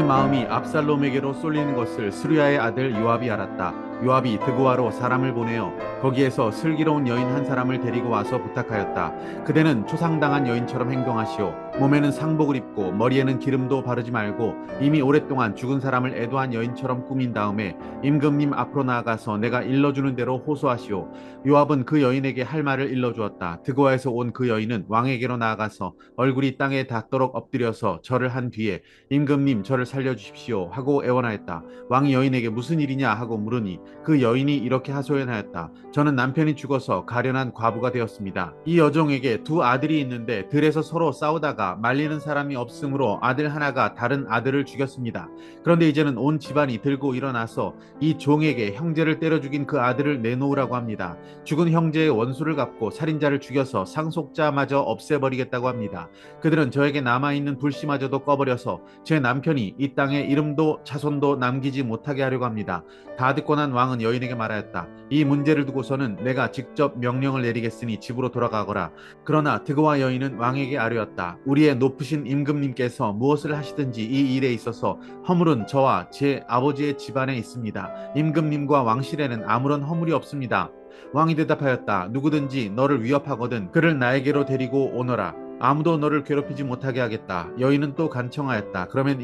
마음이 압살롬에게로 쏠리는 것을 스루야의 아들 요압이 알았다. 요압이 드고아로 사람을 보내어 거기에서 슬기로운 여인 한 사람을 데리고 와서 부탁하였다. 그대는 초상당한 여인처럼 행동하시오. 몸에는 상복을 입고 머리에는 기름도 바르지 말고 이미 오랫동안 죽은 사람을 애도한 여인처럼 꾸민 다음에 임금님 앞으로 나아가서 내가 일러주는 대로 호소하시오. 요압은 그 여인에게 할 말을 일러주었다. 드고아에서 온 그 여인은 왕에게로 나아가서 얼굴이 땅에 닿도록 엎드려서 절을 한 뒤에 임금님 저를 살려주십시오 하고 애원하였다. 왕이 여인에게 무슨 일이냐 하고 물으니 그 여인이 이렇게 하소연하였다. 저는 남편이 죽어서 가련한 과부가 되었습니다. 이 여종에게 두 아들이 있는데 들에서 서로 싸우다가 말리는 사람이 없으므로 아들 하나가 다른 아들을 죽였습니다. 그런데 이제는 온 집안이 들고 일어나서 이 종에게 형제를 때려 죽인 그 아들을 내놓으라고 합니다. 죽은 형제의 원수를 갚고 살인자를 죽여서 상속자마저 없애버리겠다고 합니다. 그들은 저에게 남아있는 불씨마저도 꺼버려서 제 남편이 이 땅에 이름도 자손도 남기지 못하게 하려고 합니다. 다 듣고 난 왕은 여인에게 말하였다. 이 문제를 두고서는 내가 직접 명령을 내리겠으니 집으로 돌아가거라. 그러나 드고와 여인은 왕에게 아뢰었다. 우리의 높으신 임금님께서 무엇을 하시든지 이 일에 있어서 허물은 저와 제 아버지의 집안에 있습니다. 임금님과 왕실에는 아무런 허물이 없습니다. 왕이 대답하였다. 누구든지 너를 위협하거든 그를 나에게로 데리고 오너라. 아무도 너를 괴롭히지 못하게 하겠다. 여인은 또 간청하였다. 그러면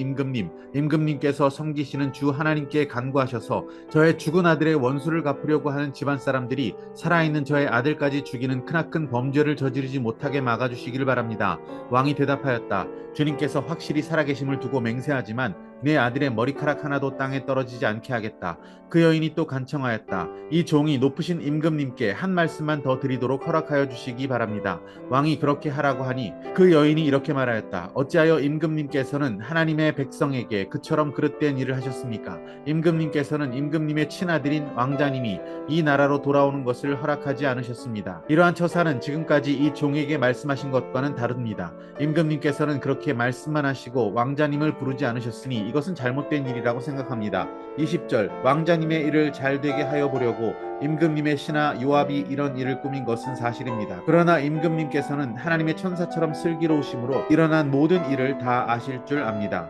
임금님께서 섬기시는 주 하나님께 간구하셔서 저의 죽은 아들의 원수를 갚으려고 하는 집안 사람들이 살아있는 저의 아들까지 죽이는 크나큰 범죄를 저지르지 못하게 막아주시기를 바랍니다. 왕이 대답하였다. 주님께서 확실히 살아계심을 두고 맹세하지만 내 아들의 머리카락 하나도 땅에 떨어지지 않게 하겠다. 그 여인이 또 간청하였다. 이 종이 높으신 임금님께 한 말씀만 더 드리도록 허락하여 주시기 바랍니다. 왕이 그렇게 하라고 하니 그 여인이 이렇게 말하였다. 어찌하여 임금님께서는 하나님의 백성에게 그처럼 그릇된 일을 하셨습니까? 임금님께서는 임금님의 친아들인 왕자님이 이 나라로 돌아오는 것을 허락하지 않으셨습니다. 이러한 처사는 지금까지 이 종에게 말씀하신 것과는 다릅니다. 임금님께서는 그렇게 말씀만 하시고 왕자님을 부르지 않으셨으니 이것은 잘못된 일이라고 생각합니다. 20절 왕자님의 일을 잘되게 하여 보려고 임금님의 신하 요압이 이런 일을 꾸민 것은 사실입니다. 그러나 임금님께서는 하나님의 천사처럼 슬기로우심으로 일어난 모든 일을 다 아실 줄 압니다.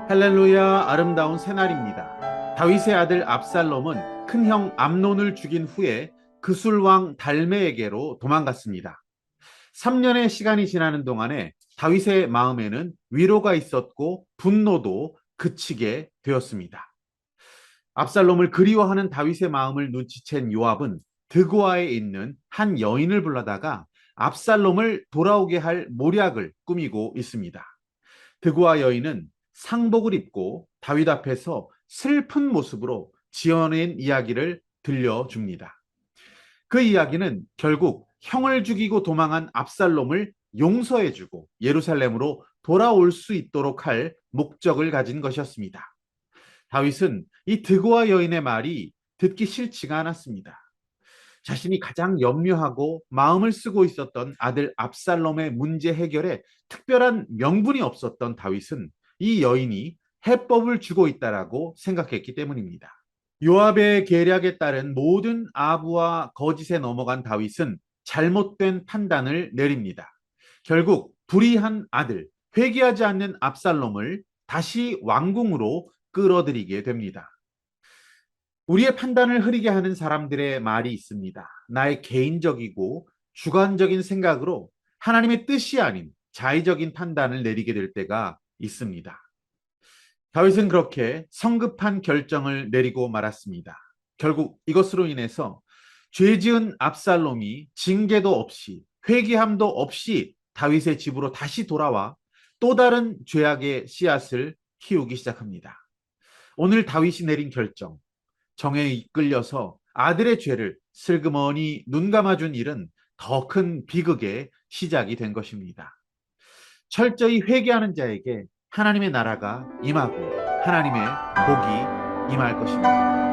할렐루야, 아름다운 새날입니다. 다윗의 아들 압살롬은 큰형 암논을 죽인 후에 그술왕 달메에게로 도망갔습니다. 3년의 시간이 지나는 동안에 다윗의 마음에는 위로가 있었고 분노도 그치게 되었습니다. 압살롬을 그리워하는 다윗의 마음을 눈치챈 요압은 드고아에 있는 한 여인을 불러다가 압살롬을 돌아오게 할 모략을 꾸미고 있습니다. 드고아 여인은 상복을 입고 다윗 앞에서 슬픈 모습으로 지어낸 이야기를 들려줍니다. 그 이야기는 결국 형을 죽이고 도망한 압살롬을 용서해주고 예루살렘으로 돌아올 수 있도록 할 목적을 가진 것이었습니다. 다윗은 이 드고아 여인의 말이 듣기 싫지가 않았습니다. 자신이 가장 염려하고 마음을 쓰고 있었던 아들 압살롬의 문제 해결에 특별한 명분이 없었던 다윗은 이 여인이 해법을 주고 있다라고 생각했기 때문입니다. 요압의 계략에 따른 모든 아부와 거짓에 넘어간 다윗은 잘못된 판단을 내립니다. 결국 불의한 아들, 회개하지 않는 압살롬을 다시 왕궁으로 끌어들이게 됩니다. 우리의 판단을 흐리게 하는 사람들의 말이 있습니다. 나의 개인적이고 주관적인 생각으로 하나님의 뜻이 아닌 자의적인 판단을 내리게 될 때가 있습니다. 다윗은 그렇게 성급한 결정을 내리고 말았습니다. 결국 이것으로 인해서 죄 지은 압살롬이 징계도 없이 회개함도 없이 다윗의 집으로 다시 돌아와 또 다른 죄악의 씨앗을 키우기 시작합니다. 오늘 다윗이 내린 결정, 정에 이끌려서 아들의 죄를 슬그머니 눈 감아준 일은 더 큰 비극의 시작이 된 것입니다. 철저히 회개하는 자에게 하나님의 나라가 임하고 하나님의 복이 임할 것입니다.